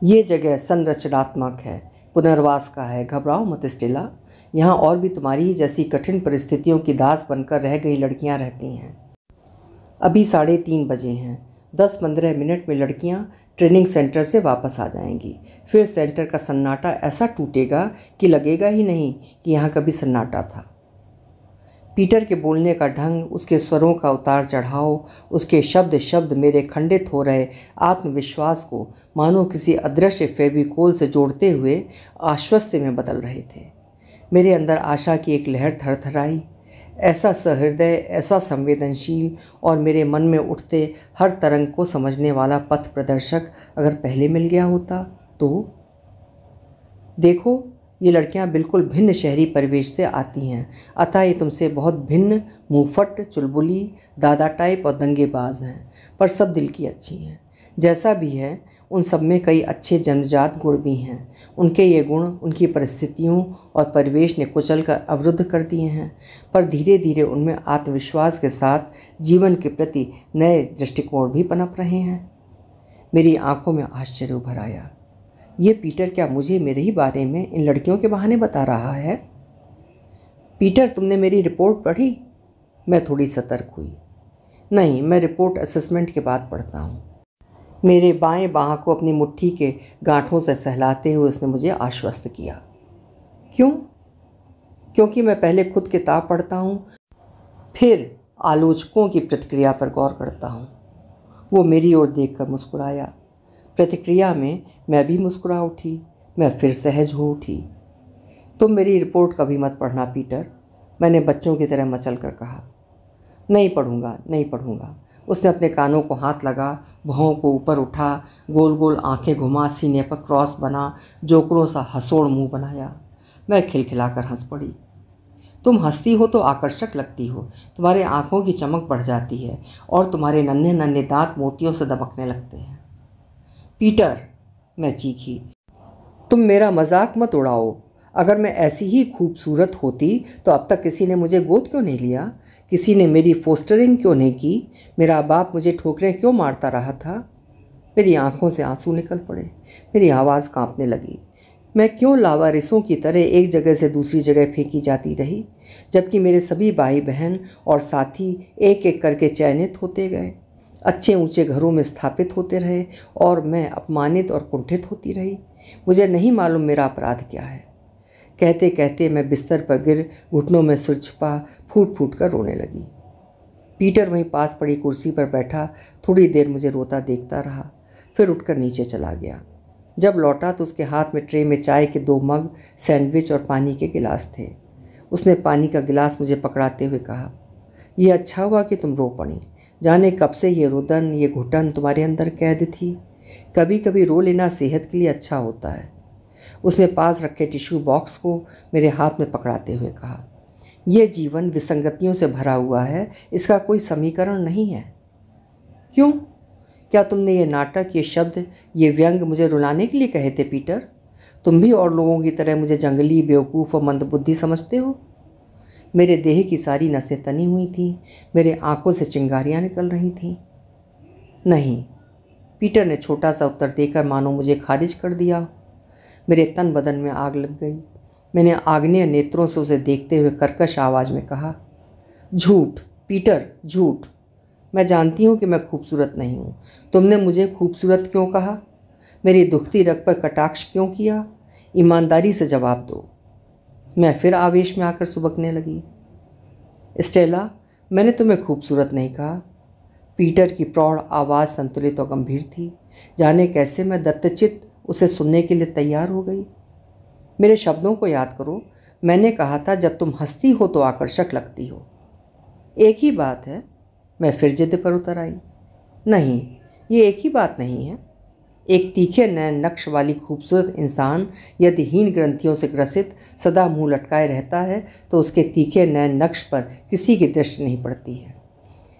ये जगह संरचनात्मक है, पुनर्वास का है, घबराओ मत स्टेला। यहाँ और भी तुम्हारी ही जैसी कठिन परिस्थितियों की दास बनकर रह गई लड़कियाँ रहती हैं। अभी 3:30 बजे हैं। 10-15 मिनट में लड़कियाँ ट्रेनिंग सेंटर से वापस आ जाएंगी। फिर सेंटर का सन्नाटा ऐसा टूटेगा कि लगेगा ही नहीं कि यहाँ कभी सन्नाटा था। पीटर के बोलने का ढंग, उसके स्वरों का उतार चढ़ाव, उसके शब्द शब्द मेरे खंडित हो रहे आत्मविश्वास को मानो किसी अदृश्य फेविकोल से जोड़ते हुए आश्वस्ति में बदल रहे थे। मेरे अंदर आशा की एक लहर थरथराई। ऐसा सहृदय, ऐसा संवेदनशील और मेरे मन में उठते हर तरंग को समझने वाला पथ प्रदर्शक अगर पहले मिल गया होता तो। देखो, ये लड़कियां बिल्कुल भिन्न शहरी परिवेश से आती हैं, अतः ये तुमसे बहुत भिन्न, मुंहफट, चुलबुली, दादा टाइप और दंगेबाज हैं, पर सब दिल की अच्छी हैं। जैसा भी है, उन सब में कई अच्छे जन्मजात गुण भी हैं। उनके ये गुण उनकी परिस्थितियों और परिवेश ने कुचल कर अवरुद्ध कर दिए हैं, पर धीरे धीरे उनमें आत्मविश्वास के साथ जीवन के प्रति नए दृष्टिकोण भी पनप रहे हैं। मेरी आंखों में आश्चर्य उभर आया। ये पीटर क्या मुझे मेरे ही बारे में इन लड़कियों के बहाने बता रहा है? पीटर, तुमने मेरी रिपोर्ट पढ़ी? मैं थोड़ी सतर्क हुई। नहीं, मैं रिपोर्ट असेसमेंट के बाद पढ़ता हूँ। मेरे बाएं बाह को अपनी मुट्ठी के गांठों से सहलाते हुए उसने मुझे आश्वस्त किया। क्यों? क्योंकि मैं पहले खुद किताब पढ़ता हूँ, फिर आलोचकों की प्रतिक्रिया पर गौर करता हूँ। वो मेरी ओर देखकर मुस्कुराया। प्रतिक्रिया में मैं भी मुस्कुरा उठी। मैं फिर सहज हो उठी। तुम मेरी रिपोर्ट कभी मत पढ़ना पीटर, मैंने बच्चों की तरह मचल कर कहा। नहीं पढ़ूंगा, नहीं पढ़ूंगा। उसने अपने कानों को हाथ लगा, भौं को ऊपर उठा, गोल गोल आंखें घुमा, सीने पर क्रॉस बना, जोकरों सा हंसोड़ मुंह बनाया। मैं खिलखिलाकर हंस पड़ी। तुम हंसती हो तो आकर्षक लगती हो, तुम्हारे आंखों की चमक बढ़ जाती है और तुम्हारे नन्हे नन्हे दांत मोतियों से दमकने लगते हैं। पीटर, मैं चीखी, तुम मेरा मजाक मत उड़ाओ। अगर मैं ऐसी ही खूबसूरत होती तो अब तक किसी ने मुझे गोद क्यों नहीं लिया? किसी ने मेरी फोस्टरिंग क्यों नहीं की? मेरा बाप मुझे ठोकरें क्यों मारता रहा था? मेरी आंखों से आंसू निकल पड़े। मेरी आवाज़ कांपने लगी। मैं क्यों लावारिसों की तरह एक जगह से दूसरी जगह फेंकी जाती रही, जबकि मेरे सभी भाई बहन और साथी एक एक करके चयनित होते गए? अच्छे ऊंचे घरों में स्थापित होते रहे और मैं अपमानित और कुंठित होती रही। मुझे नहीं मालूम मेरा अपराध क्या है। कहते कहते मैं बिस्तर पर गिर घुटनों में सिर छुपा फूट फूट कर रोने लगी। पीटर वहीं पास पड़ी कुर्सी पर बैठा थोड़ी देर मुझे रोता देखता रहा, फिर उठकर नीचे चला गया। जब लौटा तो उसके हाथ में ट्रे में चाय के 2 मग, सैंडविच और पानी के गिलास थे। उसने पानी का गिलास मुझे पकड़ाते हुए कहा, यह अच्छा हुआ कि तुम रो पड़ी। जाने कब से ये रुदन, ये घुटन तुम्हारे अंदर कैद थी। कभी कभी रो लेना सेहत के लिए अच्छा होता है। उसने पास रखे टिश्यू बॉक्स को मेरे हाथ में पकड़ाते हुए कहा, यह जीवन विसंगतियों से भरा हुआ है, इसका कोई समीकरण नहीं है। क्यों? क्या तुमने ये नाटक, ये शब्द, ये व्यंग मुझे रुलाने के लिए कहे थे पीटर? तुम भी और लोगों की तरह मुझे जंगली, बेवकूफ़ और मंदबुद्धि समझते हो? मेरे देह की सारी नसें तनी हुई थीं, मेरे आंखों से चिंगारियां निकल रही थीं। नहीं, पीटर ने छोटा सा उत्तर देकर मानो मुझे खारिज कर दिया। मेरे तन बदन में आग लग गई। मैंने आग्नेय नेत्रों से उसे देखते हुए कर्कश आवाज़ में कहा, झूठ पीटर, झूठ। मैं जानती हूँ कि मैं खूबसूरत नहीं हूँ। तुमने मुझे खूबसूरत क्यों कहा? मेरी दुखती रग पर कटाक्ष क्यों किया? ईमानदारी से जवाब दो। मैं फिर आवेश में आकर सुबकने लगी। स्टेला, मैंने तुम्हें खूबसूरत नहीं कहा। पीटर की प्रौढ़ आवाज़ संतुलित और गंभीर थी। जाने कैसे मैं दत्तचित्त उसे सुनने के लिए तैयार हो गई। मेरे शब्दों को याद करो। मैंने कहा था जब तुम हंसती हो तो आकर्षक लगती हो। एक ही बात है। मैं फिर जिद पर उतर आई। नहीं, ये एक ही बात नहीं है। एक तीखे नैन नक्श वाली खूबसूरत इंसान यदि हीन ग्रंथियों से ग्रसित सदा मुंह लटकाए रहता है तो उसके तीखे नैन नक्श पर किसी की दृष्टि नहीं पड़ती है,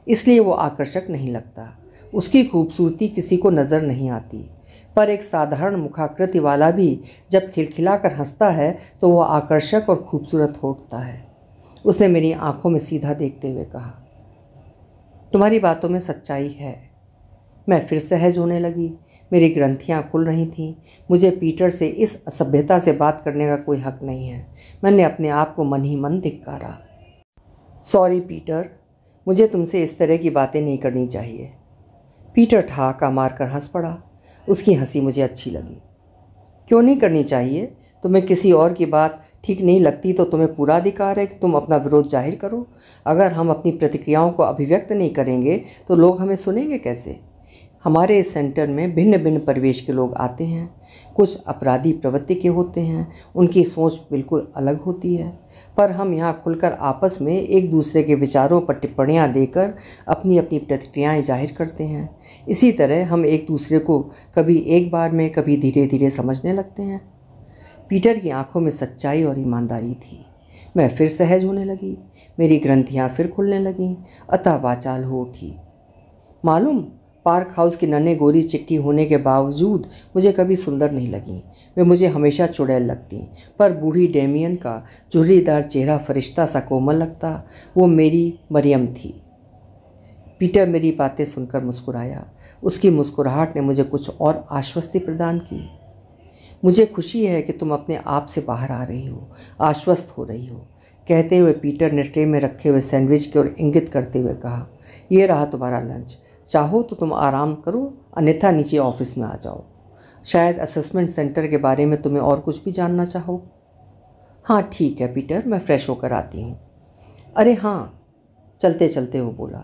इसलिए वो आकर्षक नहीं लगता। उसकी खूबसूरती किसी को नज़र नहीं आती, पर एक साधारण मुखाकृति वाला भी जब खिलखिलाकर हंसता है तो वह आकर्षक और खूबसूरत होता है। उसने मेरी आंखों में सीधा देखते हुए कहा, तुम्हारी बातों में सच्चाई है। मैं फिर सहज होने लगी। मेरी ग्रंथियां खुल रही थीं। मुझे पीटर से इस असभ्यता से बात करने का कोई हक नहीं है। मैंने अपने आप को मन ही मन धिक्कारा। सॉरी पीटर, मुझे तुमसे इस तरह की बातें नहीं करनी चाहिए। पीटर ठहाका मारकर हंस पड़ा। उसकी हंसी मुझे अच्छी लगी। क्यों नहीं करनी चाहिए? तुम्हें किसी और की बात ठीक नहीं लगती तो तुम्हें पूरा अधिकार है कि तुम अपना विरोध जाहिर करो। अगर हम अपनी प्रतिक्रियाओं को अभिव्यक्त नहीं करेंगे तो लोग हमें सुनेंगे कैसे? हमारे इस सेंटर में भिन्न भिन्न परिवेश के लोग आते हैं। कुछ अपराधी प्रवृत्ति के होते हैं, उनकी सोच बिल्कुल अलग होती है, पर हम यहाँ खुलकर आपस में एक दूसरे के विचारों पर टिप्पणियाँ देकर अपनी अपनी प्रतिक्रियाएँ जाहिर करते हैं। इसी तरह हम एक दूसरे को कभी एक बार में, कभी धीरे धीरे समझने लगते हैं। पीटर की आंखों में सच्चाई और ईमानदारी थी। मैं फिर सहज होने लगी। मेरी ग्रंथियाँ फिर खुलने लगीं, अतः वाचाल हो उठी। मालूम, पार्क हाउस की नन्हे गोरी चिट्ठी होने के बावजूद मुझे कभी सुंदर नहीं लगी। वे मुझे हमेशा चुड़ैल लगती, पर बूढ़ी डेमियन का झुर्रीदार चेहरा फरिश्ता सा कोमल लगता। वो मेरी मरियम थी। पीटर मेरी बातें सुनकर मुस्कुराया। उसकी मुस्कुराहट ने मुझे कुछ और आश्वस्ति प्रदान की। मुझे खुशी है कि तुम अपने आप से बाहर आ रही हो, आश्वस्त हो रही हो, कहते हुए पीटर ने ट्रे में रखे हुए सैंडविच की ओर इंगित करते हुए कहा, यह रहा तुम्हारा लंच। चाहो तो तुम आराम करो, अन्यथा नीचे ऑफिस में आ जाओ। शायद असेसमेंट सेंटर के बारे में तुम्हें और कुछ भी जानना चाहो। हाँ ठीक है पीटर, मैं फ्रेश होकर आती हूँ। अरे हाँ, चलते चलते वो बोला,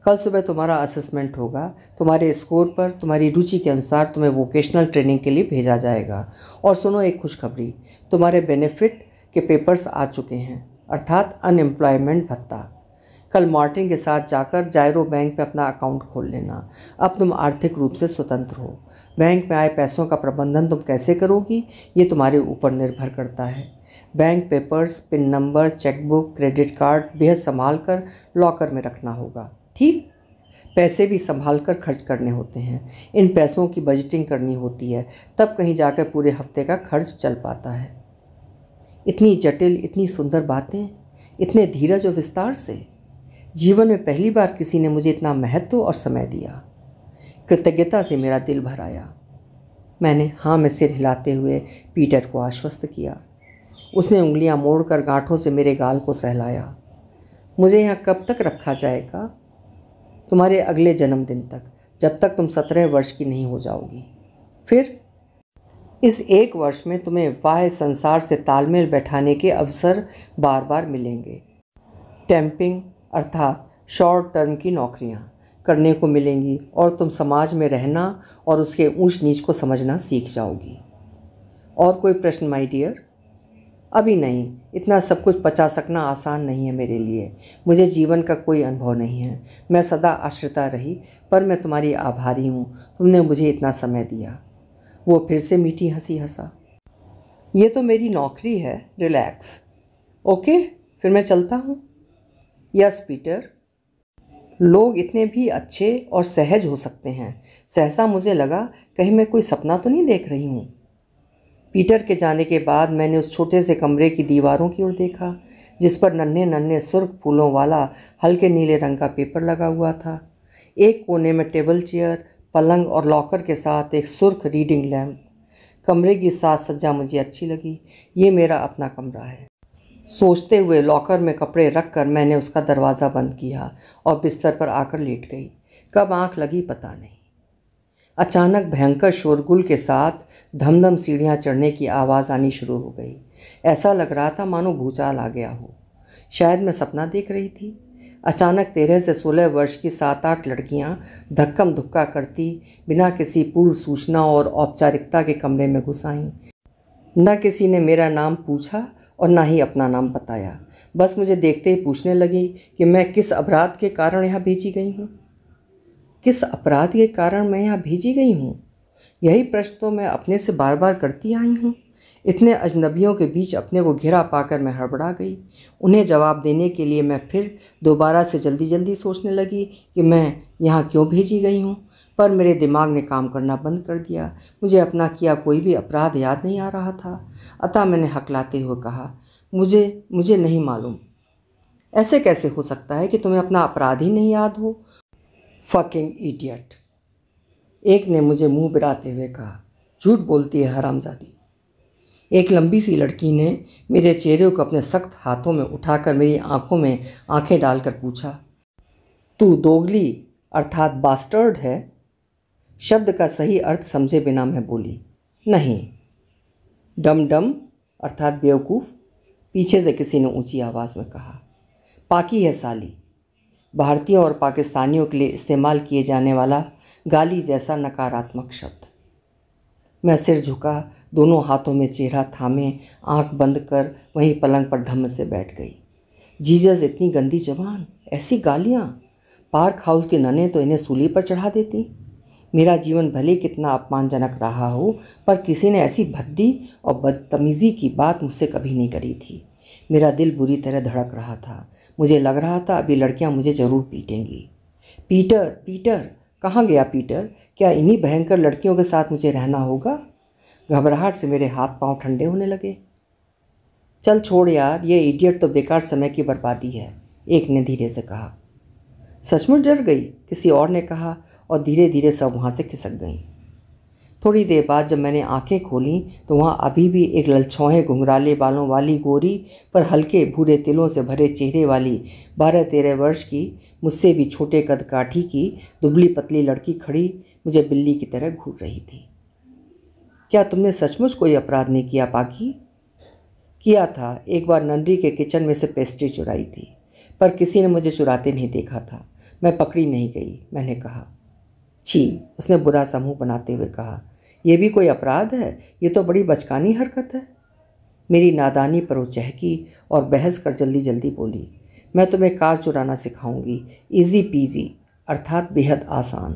कल सुबह तुम्हारा असेसमेंट होगा। तुम्हारे स्कोर पर तुम्हारी रुचि के अनुसार तुम्हें वोकेशनल ट्रेनिंग के लिए भेजा जाएगा। और सुनो एक खुशखबरी, तुम्हारे बेनिफिट के पेपर्स आ चुके हैं, अर्थात अनएम्प्लॉयमेंट भत्ता। कल मार्टिन के साथ जाकर जायरो बैंक में अपना अकाउंट खोल लेना। अब तुम आर्थिक रूप से स्वतंत्र हो। बैंक में आए पैसों का प्रबंधन तुम कैसे करोगी, ये तुम्हारे ऊपर निर्भर करता है। Bank papers, pin number, chequebook, credit card बेहद संभाल कर लॉकर में रखना होगा। ठीक, पैसे भी संभाल कर खर्च करने होते हैं। इन पैसों की बजटिंग करनी होती है, तब कहीं जाकर पूरे हफ्ते का खर्च चल पाता है। इतनी जटिल, इतनी सुंदर बातें, इतने धीरज और विस्तार से। जीवन में पहली बार किसी ने मुझे इतना महत्व और समय दिया। कृतज्ञता से मेरा दिल भर आया। मैंने हाँ में सिर हिलाते हुए पीटर को आश्वस्त किया। उसने उंगलियां मोड़कर गांठों से मेरे गाल को सहलाया। मुझे यहाँ कब तक रखा जाएगा? तुम्हारे अगले जन्मदिन तक, जब तक तुम 17 वर्ष की नहीं हो जाओगी। फिर इस 1 वर्ष में तुम्हें बाह्य संसार से तालमेल बैठाने के अवसर बार बार मिलेंगे। टेम्पिंग अर्थात शॉर्ट टर्म की नौकरियां करने को मिलेंगी और तुम समाज में रहना और उसके ऊंच नीच को समझना सीख जाओगी। और कोई प्रश्न माय डियर? अभी नहीं, इतना सब कुछ पचा सकना आसान नहीं है मेरे लिए। मुझे जीवन का कोई अनुभव नहीं है। मैं सदा आश्रिता रही, पर मैं तुम्हारी आभारी हूँ, तुमने मुझे इतना समय दिया। वो फिर से मीठी हंसी हंसा। ये तो मेरी नौकरी है, रिलैक्स। ओके, फिर मैं चलता हूँ। Yes Peter. लोग इतने भी अच्छे और सहज हो सकते हैं। सहसा मुझे लगा कहीं मैं कोई सपना तो नहीं देख रही हूँ। पीटर के जाने के बाद मैंने उस छोटे से कमरे की दीवारों की ओर देखा, जिस पर नन्हे नन्हे सुर्ख फूलों वाला हल्के नीले रंग का पेपर लगा हुआ था। एक कोने में टेबल चेयर, पलंग और लॉकर के साथ एक सुर्ख रीडिंग लैम्प। कमरे की साज सज्जा मुझे अच्छी लगी। ये मेरा अपना कमरा है। सोचते हुए लॉकर में कपड़े रखकर मैंने उसका दरवाज़ा बंद किया और बिस्तर पर आकर लेट गई। कब आंख लगी पता नहीं। अचानक भयंकर शोरगुल के साथ धमधम सीढ़ियाँ चढ़ने की आवाज़ आनी शुरू हो गई। ऐसा लग रहा था मानो भूचाल आ गया हो। शायद मैं सपना देख रही थी। अचानक 13 से 16 वर्ष की 7-8 लड़कियाँ धक्कम धुक्का करती बिना किसी पूर्व सूचना और औपचारिकता के कमरे में घुस आईं। न किसी ने मेरा नाम पूछा और ना ही अपना नाम बताया। बस मुझे देखते ही पूछने लगी कि मैं किस अपराध के कारण यहाँ भेजी गई हूँ। किस अपराध के कारण मैं यहाँ भेजी गई हूँ? यही प्रश्न तो मैं अपने से बार बार करती आई हूँ। इतने अजनबियों के बीच अपने को घिरा पाकर मैं हड़बड़ा गई। उन्हें जवाब देने के लिए मैं फिर दोबारा से जल्दी जल्दी सोचने लगी कि मैं यहाँ क्यों भेजी गई हूँ, पर मेरे दिमाग ने काम करना बंद कर दिया। मुझे अपना किया कोई भी अपराध याद नहीं आ रहा था। अतः मैंने हकलाते हुए कहा, मुझे नहीं मालूम। ऐसे कैसे हो सकता है कि तुम्हें अपना अपराध ही नहीं याद हो? फकिंग इडियट, एक ने मुझे मुंह बिराते हुए कहा। झूठ बोलती है हरामजादी। एक लंबी सी लड़की ने मेरे चेहरे को अपने सख्त हाथों में उठाकर मेरी आंखों में आंखें डालकर पूछा, तू दोगली अर्थात बास्टर्ड है? शब्द का सही अर्थ समझे बिना मैं बोली, नहीं। डम डम अर्थात बेवकूफ़, पीछे से किसी ने ऊंची आवाज़ में कहा। पाकी है साली, भारतीयों और पाकिस्तानियों के लिए इस्तेमाल किए जाने वाला गाली जैसा नकारात्मक शब्द। मैं सिर झुका, दोनों हाथों में चेहरा थामे, आंख बंद कर वहीं पलंग पर धम्म से बैठ गई। जीसस, इतनी गंदी जबान, ऐसी गालियाँ! पार्क हाउस के नन्हे तो इन्हें सूली पर चढ़ा देती। मेरा जीवन भले कितना अपमानजनक रहा हो, पर किसी ने ऐसी भद्दी और बदतमीज़ी की बात मुझसे कभी नहीं करी थी। मेरा दिल बुरी तरह धड़क रहा था। मुझे लग रहा था अभी लड़कियां मुझे ज़रूर पीटेंगी। पीटर, पीटर, कहाँ गया पीटर? क्या इन्हीं भयंकर लड़कियों के साथ मुझे रहना होगा? घबराहट से मेरे हाथ पांव ठंडे होने लगे। चल छोड़ यार, ये इडियट तो बेकार समय की बर्बादी है, एक ने धीरे से कहा। सचमुच डर गई, किसी और ने कहा, और धीरे धीरे सब वहाँ से खिसक गईं। थोड़ी देर बाद जब मैंने आंखें खोलीं तो वहाँ अभी भी एक ललछौहे घुंघराले बालों वाली गोरी पर हल्के भूरे तिलों से भरे चेहरे वाली 12-13 वर्ष की, मुझसे भी छोटे कद काठी की दुबली पतली लड़की खड़ी मुझे बिल्ली की तरह घूर रही थी। क्या तुमने सचमुच कोई अपराध नहीं किया पाकी? किया था, एक बार नंदरी के किचन में से पेस्ट्री चुराई थी, पर किसी ने मुझे चुराते नहीं देखा था। मैं पकड़ी नहीं गई, मैंने कहा। छी, उसने बुरा सा मुंह बनाते हुए कहा। यह भी कोई अपराध है? ये तो बड़ी बचकानी हरकत है। मेरी नादानी पर वो चहकी और बहस कर जल्दी जल्दी बोली, मैं तुम्हें कार चुराना सिखाऊंगी, इजी पीजी अर्थात बेहद आसान।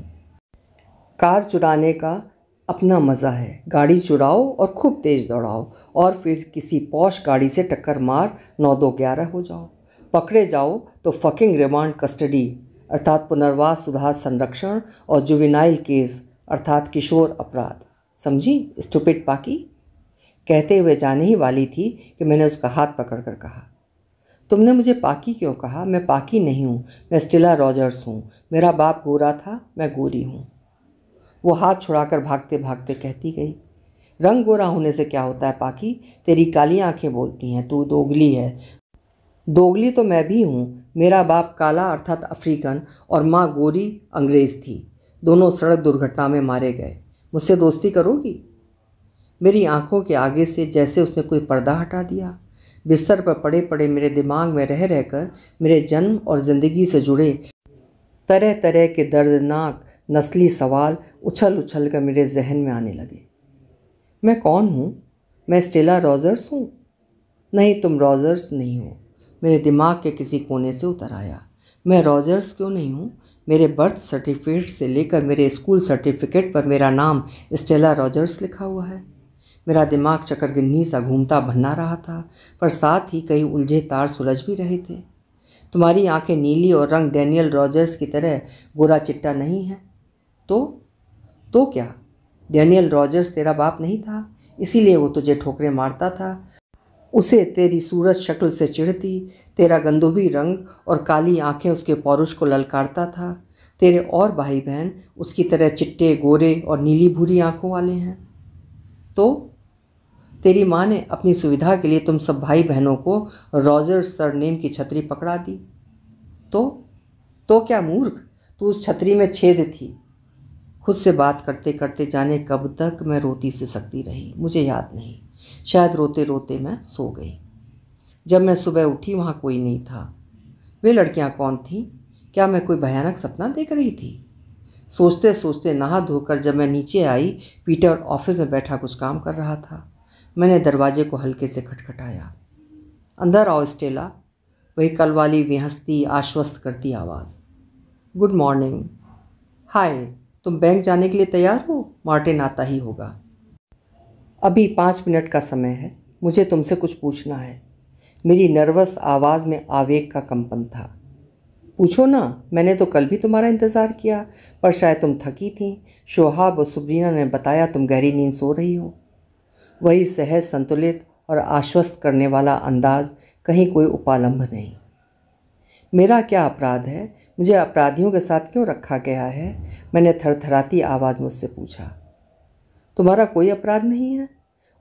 कार चुराने का अपना मज़ा है। गाड़ी चुराओ और खूब तेज़ दौड़ाओ और फिर किसी पॉश गाड़ी से टक्कर मार 9-2-11 हो जाओ। पकड़े जाओ तो फकिंग रिमांड कस्टडी अर्थात पुनर्वास सुधार संरक्षण और जुवेनाइल केस अर्थात किशोर अपराध। समझी स्टूपिड पाकी? कहते हुए जाने ही वाली थी कि मैंने उसका हाथ पकड़कर कहा, तुमने मुझे पाकी क्यों कहा? मैं पाकी नहीं हूँ, मैं स्टेला रॉजर्स हूँ। मेरा बाप गोरा था, मैं गोरी हूँ। वो हाथ छुड़ाकर भागते भागते कहती गई, रंग गोरा होने से क्या होता है पाकी? तेरी काली आंखें बोलती हैं, तू दोगली है। दोगली तो मैं भी हूँ। मेरा बाप काला अर्थात अफ्रीकन और माँ गोरी अंग्रेज़ थी। दोनों सड़क दुर्घटना में मारे गए। मुझसे दोस्ती करोगी? मेरी आंखों के आगे से जैसे उसने कोई पर्दा हटा दिया। बिस्तर पर पड़े पड़े मेरे दिमाग में रह रहकर मेरे जन्म और ज़िंदगी से जुड़े तरह तरह के दर्दनाक नस्ली सवाल उछल उछल कर मेरे जहन में आने लगे। मैं कौन हूँ? मैं स्टेला रॉजर्स हूँ? नहीं, तुम रॉजर्स नहीं हो। मेरे दिमाग के किसी कोने से उतर आया। मैं रॉजर्स क्यों नहीं हूँ? मेरे बर्थ सर्टिफिकेट से लेकर मेरे स्कूल सर्टिफिकेट पर मेरा नाम स्टेला रॉजर्स लिखा हुआ है। मेरा दिमाग चकरगिन्नी सा घूमता भन्ना रहा था, पर साथ ही कई उलझे तार सुलझ भी रहे थे। तुम्हारी आंखें नीली और रंग डैनियल रॉजर्स की तरह गोरा चिट्टा नहीं है। तो क्या? डैनियल रॉजर्स तेरा बाप नहीं था, इसीलिए वो तुझे ठोकरें मारता था। उसे तेरी सूरत शक्ल से चिढ़ती, तेरा गंदूबी रंग और काली आंखें उसके पौरुष को ललकारता था। तेरे और भाई बहन उसकी तरह चिट्टे, गोरे और नीली भूरी आंखों वाले हैं। तो तेरी माँ ने अपनी सुविधा के लिए तुम सब भाई बहनों को रॉजर्स सरनेम की छतरी पकड़ा दी। तो क्या मूर्ख, तू उस छतरी में छेद थी। खुद से बात करते करते जाने कब तक मैं रोती से सकती रही, मुझे याद नहीं। शायद रोते रोते मैं सो गई। जब मैं सुबह उठी वहाँ कोई नहीं था। वे लड़कियाँ कौन थीं? क्या मैं कोई भयानक सपना देख रही थी? सोचते सोचते नहा धोकर जब मैं नीचे आई, पीटर ऑफिस में बैठा कुछ काम कर रहा था। मैंने दरवाजे को हल्के से खटखटाया। अंदर आओ स्टेला, वही कल वाली विहंसती आश्वस्त करती आवाज़। Good morning. हाय, तुम बैंक जाने के लिए तैयार हो? मार्टिन आता ही होगा। अभी 5 मिनट का समय है, मुझे तुमसे कुछ पूछना है। मेरी नर्वस आवाज़ में आवेग का कंपन था। पूछो ना, मैंने तो कल भी तुम्हारा इंतज़ार किया, पर शायद तुम थकी थीं। शोहाब और सुब्रीना ने बताया तुम गहरी नींद सो रही हो। वही सहज, संतुलित और आश्वस्त करने वाला अंदाज, कहीं कोई उपालंभ नहीं। मेरा क्या अपराध है? मुझे अपराधियों के साथ क्यों रखा गया है? मैंने थरथराती आवाज़ में उससे पूछा। तुम्हारा कोई अपराध नहीं है,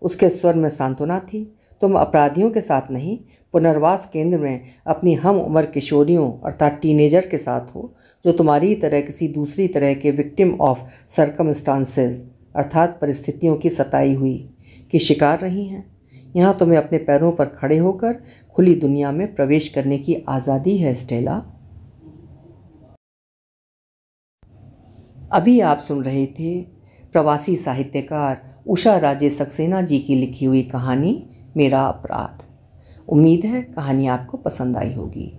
उसके स्वर में सांत्वना थी। तुम अपराधियों के साथ नहीं, पुनर्वास केंद्र में अपनी हम उम्र किशोरियों अर्थात टीनेजर के साथ हो, जो तुम्हारी तरह किसी दूसरी तरह के विक्टिम ऑफ सर्कमस्टांसेस अर्थात परिस्थितियों की सताई हुई की शिकार रही हैं। यहाँ तुम्हें अपने पैरों पर खड़े होकर खुली दुनिया में प्रवेश करने की आज़ादी है स्टेला। अभी आप सुन रहे थे प्रवासी साहित्यकार उषा राजे सक्सेना जी की लिखी हुई कहानी मेरा अपराध। उम्मीद है कहानी आपको पसंद आई होगी।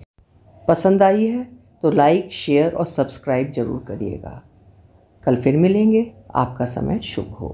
पसंद आई है तो लाइक, शेयर और सब्सक्राइब जरूर करिएगा। कल फिर मिलेंगे। आपका समय शुभ हो।